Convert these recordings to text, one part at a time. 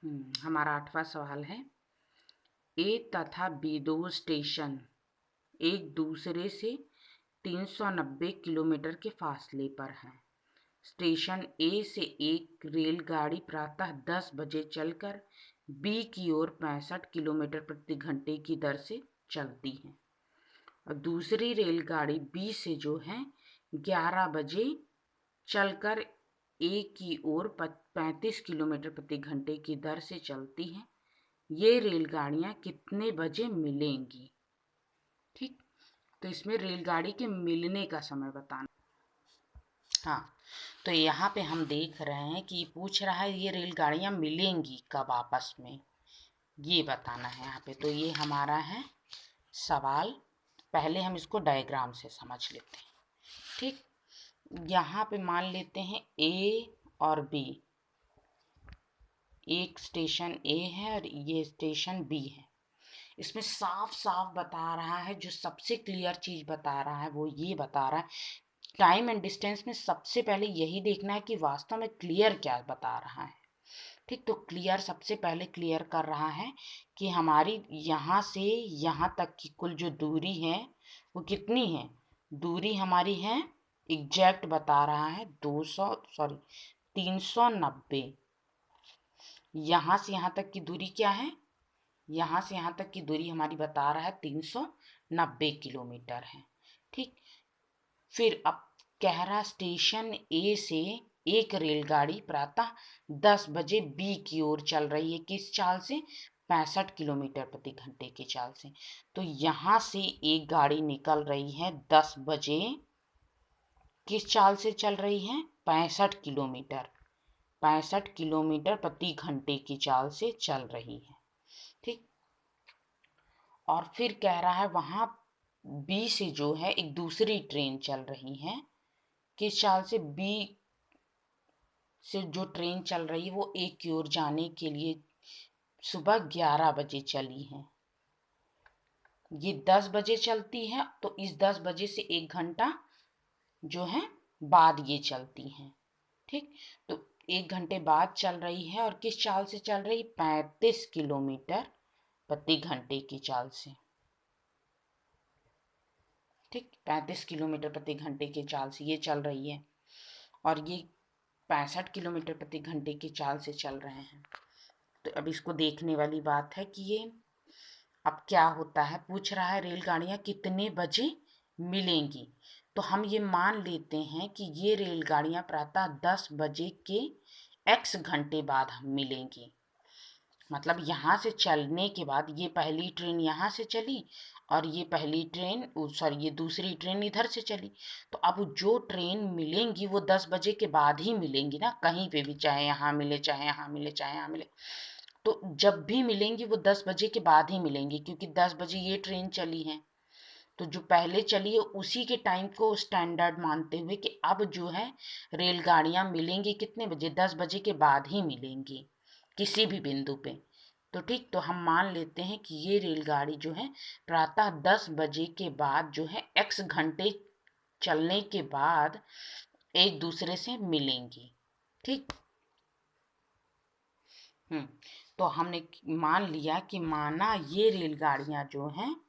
हमारा 8वां सवाल है, ए तथा बी दो स्टेशन एक दूसरे से 390 किलोमीटर के फासले पर हैं। स्टेशन ए से एक रेलगाड़ी प्रातः 10 बजे चलकर बी की ओर 65 किलोमीटर प्रति घंटे की दर से चलती है और दूसरी रेलगाड़ी बी से जो है 11 बजे चलकर ए की ओर 35 किलोमीटर प्रति घंटे की दर से चलती हैं। ये रेलगाड़ियाँ कितने बजे मिलेंगी? ठीक, तो इसमें रेलगाड़ी के मिलने का समय बताना। हाँ, तो यहाँ पे हम देख रहे हैं कि पूछ रहा है ये रेलगाड़ियाँ मिलेंगी कब आपस में, ये बताना है यहाँ पे। तो ये हमारा है सवाल। पहले हम इसको डायग्राम से समझ लेते हैं। ठीक, यहाँ पे मान लेते हैं ए और बी, एक स्टेशन ए है और ये स्टेशन बी है। इसमें साफ साफ बता रहा है, जो सबसे क्लियर चीज बता रहा है वो ये बता रहा है, टाइम एंड डिस्टेंस में सबसे पहले यही देखना है कि वास्तव में क्लियर क्या बता रहा है। ठीक, तो क्लियर सबसे पहले क्लियर कर रहा है कि हमारी यहाँ से यहाँ तक की कुल जो दूरी है वो कितनी है। दूरी हमारी है, एग्जैक्ट बता रहा है 390। यहाँ से यहाँ तक की दूरी क्या है, यहाँ से यहाँ तक की दूरी हमारी बता रहा है 390 किलोमीटर है। ठीक, फिर अब कह रहा स्टेशन ए से एक रेलगाड़ी प्रातः 10 बजे बी की ओर चल रही है, किस चाल से? 65 किलोमीटर प्रति घंटे की चाल से। तो यहाँ से एक गाड़ी निकल रही है 10 बजे, किस चाल से चल रही है? 65 किलोमीटर, 65 किलोमीटर प्रति घंटे की चाल से चल रही है। ठीक, और फिर कह रहा है वहां बी से जो है एक दूसरी ट्रेन चल रही है, किस चाल से? बी से जो ट्रेन चल रही है वो ए की ओर जाने के लिए सुबह 11 बजे चली है। ये 10 बजे चलती है, तो इस 10 बजे से 1 घंटा जो है बाद ये चलती हैं। ठीक, तो 1 घंटे बाद चल रही है और किस चाल से चल रही? 35 किलोमीटर प्रति घंटे की चाल से। ठीक, 35 किलोमीटर प्रति घंटे की चाल से ये चल रही है और ये 65 किलोमीटर प्रति घंटे की चाल से चल रहे हैं। तो अब इसको देखने वाली बात है कि ये अब क्या होता है, पूछ रहा है रेलगाड़ियां कितने बजे मिलेंगी। तो हम ये मान लेते हैं कि ये रेलगाड़ियां प्रातः 10 बजे के x घंटे बाद मिलेंगी। मतलब यहाँ से चलने के बाद ये पहली ट्रेन यहाँ से चली और ये पहली ट्रेन ये दूसरी ट्रेन इधर से चली। तो अब जो ट्रेन मिलेंगी वो 10 बजे के बाद ही मिलेंगी ना, कहीं पे भी, चाहे यहाँ मिले चाहे यहाँ मिले चाहे यहाँ मिले। तो जब भी मिलेंगी वो 10 बजे के बाद ही मिलेंगी, क्योंकि 10 बजे ये ट्रेन चली है। तो जो पहले चली है उसी के टाइम को स्टैंडर्ड मानते हुए कि अब जो है रेलगाड़ियां मिलेंगी कितने बजे? 10 बजे के बाद ही मिलेंगी किसी भी बिंदु पे। तो ठीक, तो हम मान लेते हैं कि ये रेलगाड़ी जो है प्रातः 10 बजे के बाद जो है x घंटे चलने के बाद एक दूसरे से मिलेंगी। ठीक, तो हमने मान लिया कि माना ये रेलगाड़ियां जो हैं,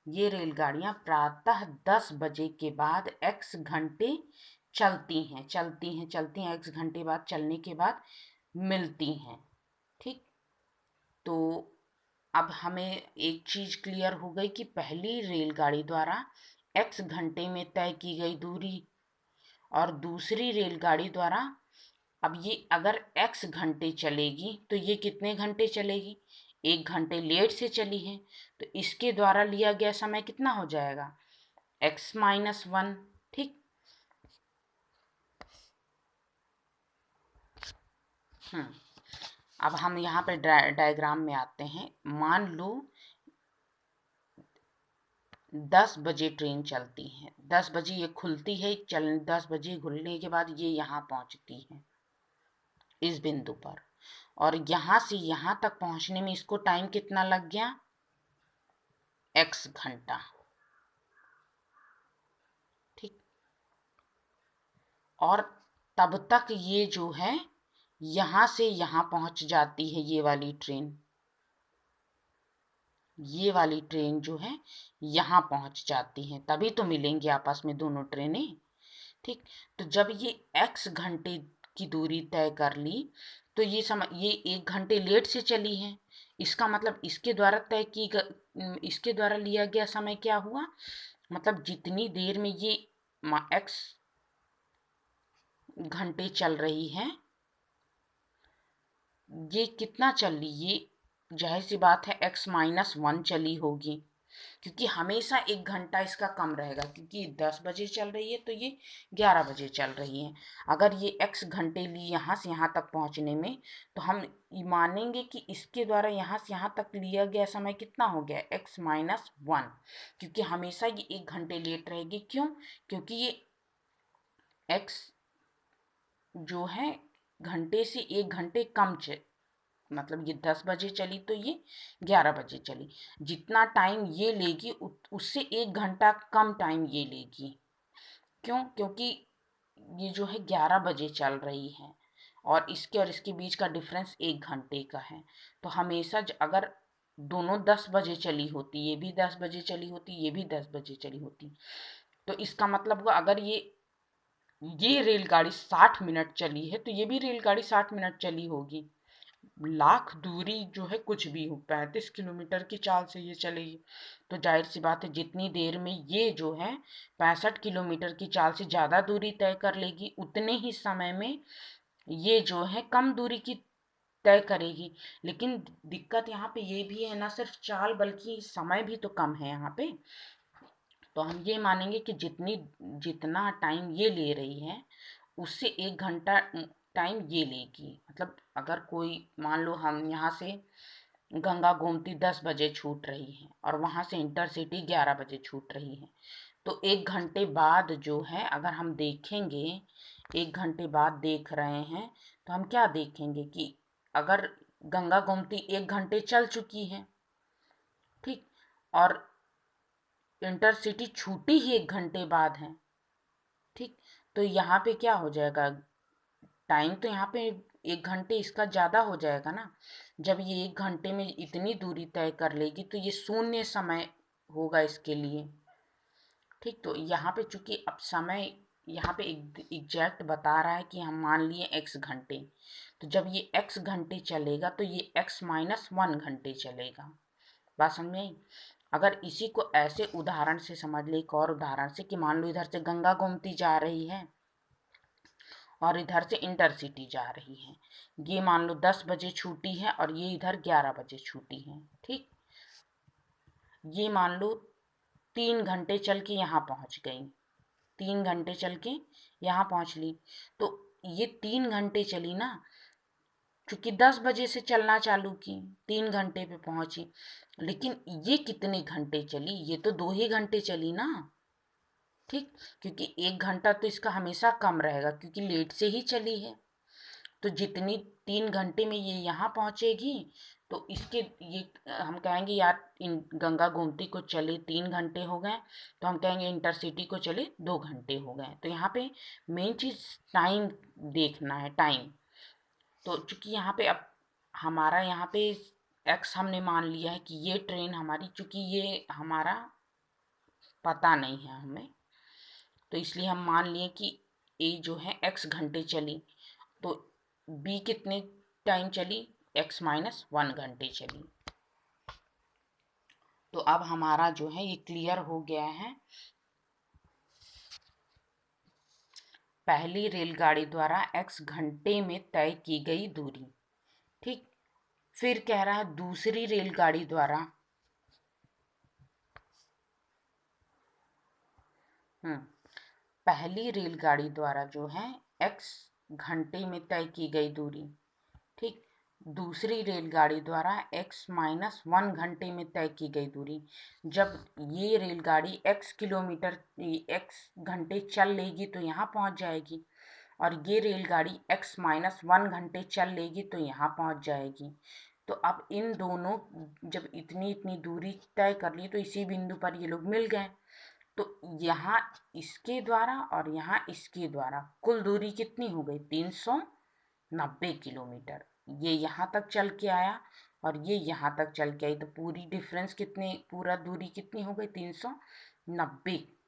ये रेलगाड़ियां प्रातः 10 बजे के बाद x घंटे चलती हैं x घंटे बाद चलने के बाद मिलती हैं। ठीक, तो अब हमें एक चीज क्लियर हो गई कि पहली रेलगाड़ी द्वारा x घंटे में तय की गई दूरी और दूसरी रेलगाड़ी द्वारा, अब ये अगर x घंटे चलेगी तो ये कितने घंटे चलेगी? 1 घंटे लेट से चली है, तो इसके द्वारा लिया गया समय कितना हो जाएगा? x-1। ठीक, अब हम यहाँ पे डायग्राम में आते हैं। मान लो 10 बजे ट्रेन चलती है, 10 बजे ये खुलती है, 10 बजे खुलने के बाद ये यहाँ पहुँचती है इस बिंदु पर, और यहाँ से यहाँ तक पहुँचने में इसको टाइम कितना लग गया? x घंटा। ठीक, और तब तक ये जो है यहाँ से यहाँ पहुँच जाती है ये वाली ट्रेन, ये वाली ट्रेन जो है यहाँ पहुँच जाती है, तभी तो मिलेंगी आपस में दोनों ट्रेनें। ठीक, तो जब ये x घंटे की दूरी तय कर ली तो ये 1 घंटे लेट से चली है। इसका मतलब इसके द्वारा लिया गया समय क्या हुआ, मतलब जितनी देर में ये x घंटे चल रही है, ये कितना चल रही, ये जाहिर सी बात है x-1 चली होगी, क्योंकि हमेशा 1 घंटा इसका कम रहेगा, क्योंकि 10 बजे चल रही है तो ये 11 बजे चल रही है। अगर ये x घंटे ली यहाँ से यहाँ तक पहुँचने में, तो हम मानेंगे कि इसके द्वारा यहाँ से यहाँ तक लिया गया समय कितना हो गया, x-1, क्योंकि हमेशा ये 1 घंटे लेट रहेगी। क्यों, क्योंकि ये x जो है घंटे से 1 घंटे कम मतलब ये 10 बजे चली तो ये 11 बजे चली, जितना टाइम ये लेगी उससे 1 घंटा कम टाइम ये लेगी। क्यों, क्योंकि ये जो है 11 बजे चल रही है और इसके बीच का डिफरेंस 1 घंटे का है। तो हमेशा अगर दोनों 10 बजे चली होती, ये भी 10 बजे चली होती, ये भी 10 बजे चली होती, तो इसका मतलब हुआ अगर ये रेलगाड़ी 60 मिनट चली है तो ये भी रेलगाड़ी 60 मिनट चली होगी। लाख दूरी जो है कुछ भी हो, 35 किलोमीटर की चाल से ये चलेगी, तो जाहिर सी बात है जितनी देर में ये जो है 65 किलोमीटर की चाल से ज़्यादा दूरी तय कर लेगी, उतने ही समय में ये जो है कम दूरी की तय करेगी। लेकिन दिक्कत यहाँ पे ये भी है, ना सिर्फ चाल बल्कि समय भी तो कम है यहाँ पे। तो हम ये मानेंगे कि जितना टाइम ये ले रही है उससे 1 घंटा टाइम ये लेगी। मतलब अगर कोई मान लो हम यहाँ से गंगा गोमती 10 बजे छूट रही है और वहाँ से इंटरसिटी 11 बजे छूट रही है, तो 1 घंटे बाद जो है अगर हम देखेंगे, 1 घंटे बाद देख रहे हैं, तो हम क्या देखेंगे कि अगर गंगा गोमती 1 घंटे चल चुकी है, ठीक, और इंटरसिटी छूटी ही 1 घंटे बाद है, ठीक, तो यहाँ पे क्या हो जाएगा, टाइम तो यहाँ पे 1 घंटे इसका ज़्यादा हो जाएगा ना। जब ये 1 घंटे में इतनी दूरी तय कर लेगी तो ये शून्य समय होगा इसके लिए, ठीक। तो यहाँ पे चूंकि अब समय यहाँ पे एग्जैक्ट बता रहा है कि हम मान लिए x घंटे, तो जब ये x घंटे चलेगा तो ये x-1 घंटे चलेगा। बात समझ में आई। अगर इसी को ऐसे उदाहरण से समझ ले, एक और उदाहरण से, कि मान लो इधर से गंगा गोमती जा रही है और इधर से इंटरसिटी जा रही है, ये मान लो 10 बजे छूटी है और ये इधर 11 बजे छूटी है, ठीक। ये मान लो 3 घंटे चल के यहाँ पहुँच गई, 3 घंटे चल के यहाँ पहुँच ली, तो ये 3 घंटे चली ना, क्योंकि 10 बजे से चलना चालू की, 3 घंटे पे पहुंची। लेकिन ये कितने घंटे चली, ये तो 2 ही घंटे चली ना, ठीक, क्योंकि 1 घंटा तो इसका हमेशा कम रहेगा क्योंकि लेट से ही चली है। तो जितनी 3 घंटे में ये यहाँ पहुंचेगी, तो इसके ये हम कहेंगे यार इन गंगा गोमती को चले 3 घंटे हो गए, तो हम कहेंगे इंटरसिटी को चले 2 घंटे हो गए। तो यहाँ पे मेन चीज़ टाइम देखना है, टाइम। तो चूंकि यहाँ पे अब हमारा यहाँ पे एक्स हमने मान लिया है कि ये ट्रेन हमारी, चूंकि ये हमारा पता नहीं है हमें, तो इसलिए हम मान लिए कि ए जो है x घंटे चली, तो बी कितने टाइम चली, x-1 घंटे चली। तो अब हमारा जो है ये क्लियर हो गया है पहली रेलगाड़ी द्वारा x घंटे में तय की गई दूरी, ठीक। फिर कह रहा है दूसरी रेलगाड़ी द्वारा पहली रेलगाड़ी द्वारा जो है x घंटे में तय की गई दूरी, ठीक। दूसरी रेलगाड़ी द्वारा x-1 घंटे में तय की गई दूरी। जब ये रेलगाड़ी x घंटे चल लेगी तो यहाँ पहुँच जाएगी, और ये रेलगाड़ी x-1 घंटे चल लेगी तो यहाँ पहुँच जाएगी। तो अब इन दोनों जब इतनी इतनी दूरी तय कर ली तो इसी बिंदु पर ये लोग मिल गए। तो यहाँ इसके द्वारा और यहाँ इसके द्वारा कुल दूरी कितनी हो गई, 300 90 किलोमीटर। ये यहाँ तक चल के आया और ये यहाँ तक चल के आई, तो पूरी डिफरेंस कितनी, पूरा दूरी कितनी हो गई, 390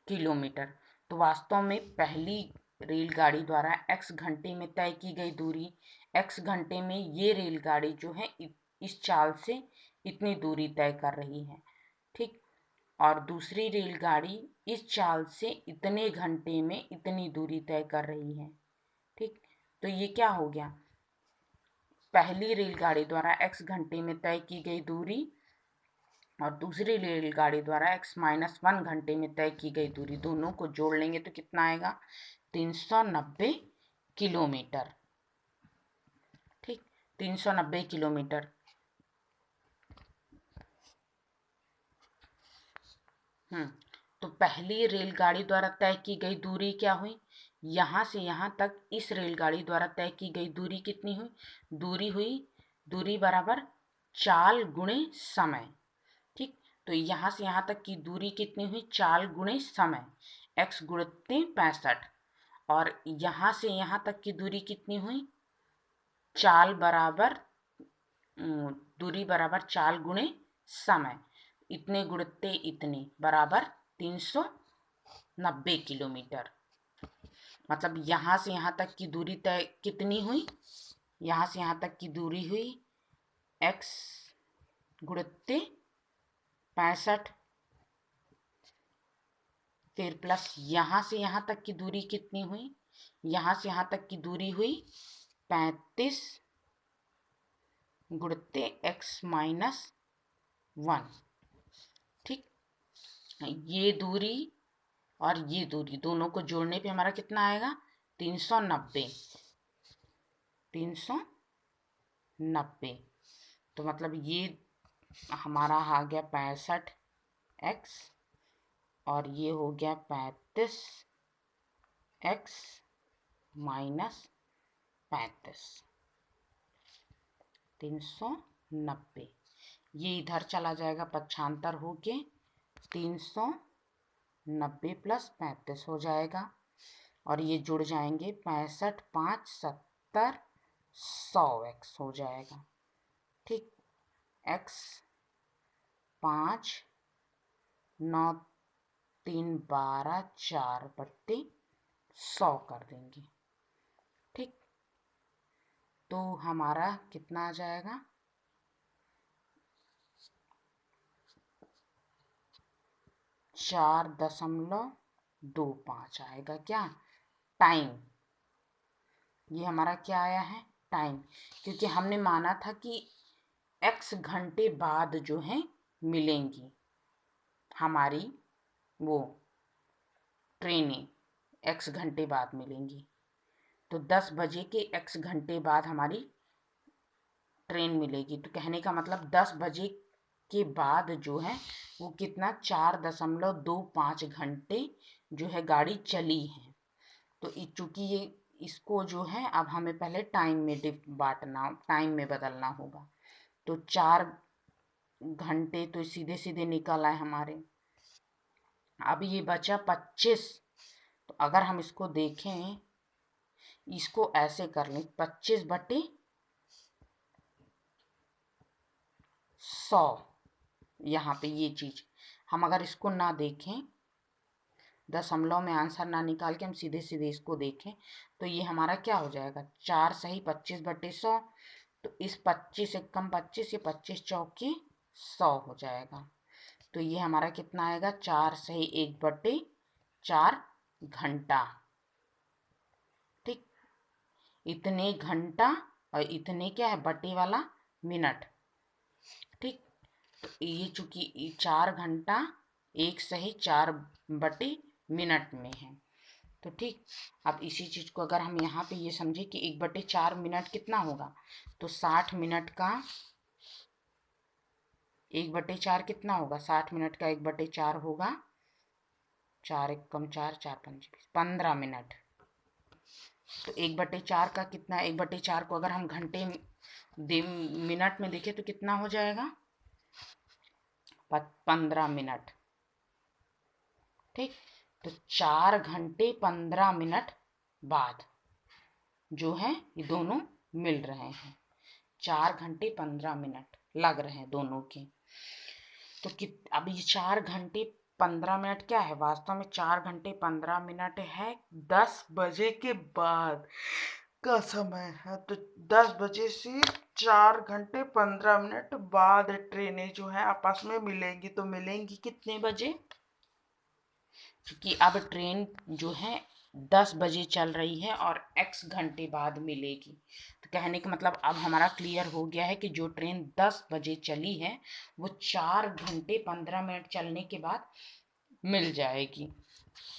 किलोमीटर। तो वास्तव में पहली रेलगाड़ी द्वारा x घंटे में तय की गई दूरी, x घंटे में ये रेलगाड़ी जो है इस चाल से इतनी दूरी तय कर रही है, ठीक। और दूसरी रेलगाड़ी इस चाल से इतने घंटे में इतनी दूरी तय कर रही है, ठीक। तो ये क्या हो गया, पहली रेलगाड़ी द्वारा x घंटे में तय की गई दूरी और दूसरी रेलगाड़ी द्वारा x-1 घंटे में तय की गई दूरी, दोनों को जोड़ लेंगे तो कितना आएगा, 390 किलोमीटर, ठीक। 390 किलोमीटर। तो पहली रेलगाड़ी द्वारा तय की गई दूरी क्या हुई, यहाँ से यहाँ तक इस रेलगाड़ी द्वारा तय की गई दूरी कितनी हुई, दूरी बराबर चाल गुणे समय, ठीक। तो यहाँ से यहाँ तक की दूरी कितनी हुई, चाल गुणे समय, x गुणित 65। और यहाँ से यहाँ तक की दूरी कितनी हुई, दूरी बराबर चाल गुणे समय, इतने गुणित इतने बराबर 390 किलोमीटर। मतलब यहाँ से यहाँ तक की दूरी तय कितनी हुई, यहाँ से यहाँ तक की दूरी हुई x गुणित 65, फिर प्लस यहाँ से यहाँ तक की दूरी कितनी हुई, यहाँ से यहाँ तक की दूरी हुई 35 गुणित x-1, ठीक। ये दूरी और ये दूरी दोनों को जोड़ने पे हमारा कितना आएगा, 390। तो मतलब ये हमारा आ गया 65x और ये हो गया 35x माइनस 35, 390। ये इधर चला जाएगा, पक्षांतर होके 390 प्लस 35 हो जाएगा और ये जुड़ जाएंगे, 65 5 70 100x हो जाएगा, ठीक। x 5 9 3 12 4/100 कर देंगे, ठीक। तो हमारा कितना आ जाएगा, 4.25 आएगा क्या, टाइम। ये हमारा क्या आया है, टाइम, क्योंकि हमने माना था कि x घंटे बाद जो है मिलेंगी हमारी वो ट्रेनें, x घंटे बाद मिलेंगी। तो 10 बजे के x घंटे बाद हमारी ट्रेन मिलेगी। तो कहने का मतलब 10 बजे के बाद जो है वो कितना, 4.25 घंटे जो है गाड़ी चली है। तो चूंकि ये इसको जो है अब हमें पहले टाइम में टाइम में बदलना होगा। तो 4 घंटे तो सीधे सीधे निकल आए हमारे। अब ये बचा 25। तो अगर हम इसको देखें, इसको ऐसे कर लें, 25/100। यहाँ पे ये चीज हम अगर इसको ना देखें, दशमलव में आंसर ना निकाल के हम सीधे सीधे इसको देखें, तो ये हमारा क्या हो जाएगा, 4 सही 25/100। तो इस 25 एकम 25, ये 25 चौके 100 हो जाएगा। तो ये हमारा कितना आएगा, 4 सही 1/4 घंटा, ठीक। इतने घंटा और इतने क्या है, बटे वाला मिनट, ठीक। तो ये चूंकि 4 घंटा 1 सही 4/मिनट में है, तो ठीक। अब इसी चीज को अगर हम यहाँ पे ये समझे कि 1/4 मिनट कितना होगा, तो 60 मिनट का 1/4 कितना होगा, 60 मिनट का 1/4 होगा 4 एकम 4 4 5 15 मिनट। तो 1/4 का कितना, 1/4 को अगर हम घंटे मिनट में देखें तो कितना हो जाएगा, 15 मिनट, ठीक। तो 4 घंटे 15 मिनट बाद जो है ये दोनों मिल रहे हैं। 4 घंटे 15 मिनट लग रहे हैं दोनों के। तो अब ये 4 घंटे 15 मिनट क्या है, वास्तव में 4 घंटे 15 मिनट है 10 बजे के बाद का समय है। तो 10 बजे से 4 घंटे 15 मिनट बाद ट्रेनें जो है आपस में मिलेंगी। तो मिलेंगी कितने बजे, क्योंकि अब ट्रेन जो है 10 बजे चल रही है और x घंटे बाद मिलेगी। तो कहने का मतलब अब हमारा क्लियर हो गया है कि जो ट्रेन 10 बजे चली है वो 4 घंटे 15 मिनट चलने के बाद मिल जाएगी।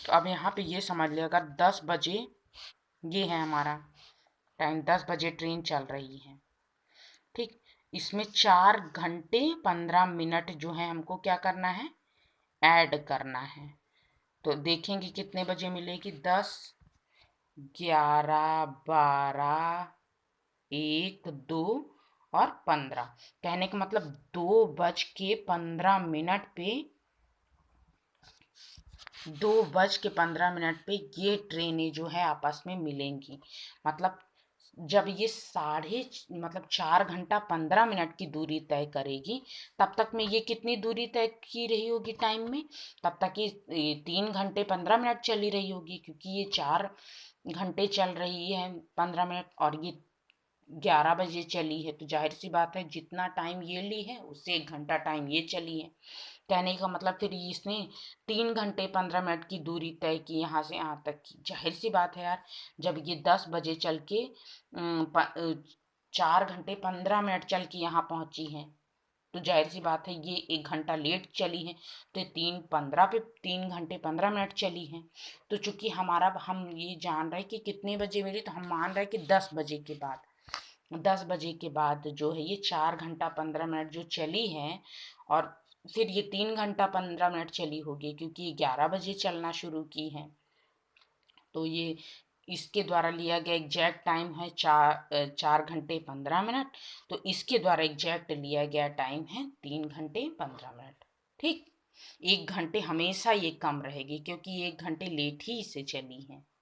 तो अब यहाँ पे ये समझ लिया, अगर 10 बजे ये है हमारा टाइम, 10 बजे ट्रेन चल रही है, ठीक, इसमें 4 घंटे 15 मिनट जो है हमको क्या करना है, ऐड करना है। तो देखेंगे कितने बजे मिलेगी, 10, 11, 12, 1, 2 और 15। कहने का मतलब 2:15 पे 2:15 पे ये ट्रेनें जो है आपस में मिलेंगी। मतलब जब ये 4 घंटा 15 मिनट की दूरी तय करेगी, तब तक में ये कितनी दूरी तय की रही होगी टाइम में, तब तक ये 3 घंटे 15 मिनट चली रही होगी, क्योंकि ये 4 घंटे चल रही है 15 मिनट और ये 11 बजे चली है। तो जाहिर सी बात है जितना टाइम ये ली है उससे 1 घंटा टाइम ये चली है। कहने का मतलब फिर इसने 3 घंटे 15 मिनट की दूरी तय की यहाँ से यहाँ तक की। जाहिर सी बात है यार, जब ये 10 बजे चल के 4 घंटे 15 मिनट चल के यहाँ पहुंची है, तो जाहिर सी बात है ये 1 घंटा लेट चली है। तो 3:15 पे 3 घंटे 15 मिनट चली है। तो चूंकि हमारा हम ये जान रहे कि कितने बजे मिली, तो हम मान रहे कि 10 बजे के बाद, 10 बजे के बाद जो है ये 4 घंटा 15 मिनट जो चली है, और फिर ये 3 घंटा 15 मिनट चली होगी क्योंकि ये 11 बजे चलना शुरू की है। तो ये इसके द्वारा लिया गया एग्जैक्ट टाइम है 4 घंटे 15 मिनट। तो इसके द्वारा एग्जैक्ट लिया गया टाइम है 3 घंटे 15 मिनट। ठीक, 1 घंटे हमेशा ये कम रहेगी क्योंकि 1 घंटे लेट ही इसे चली है।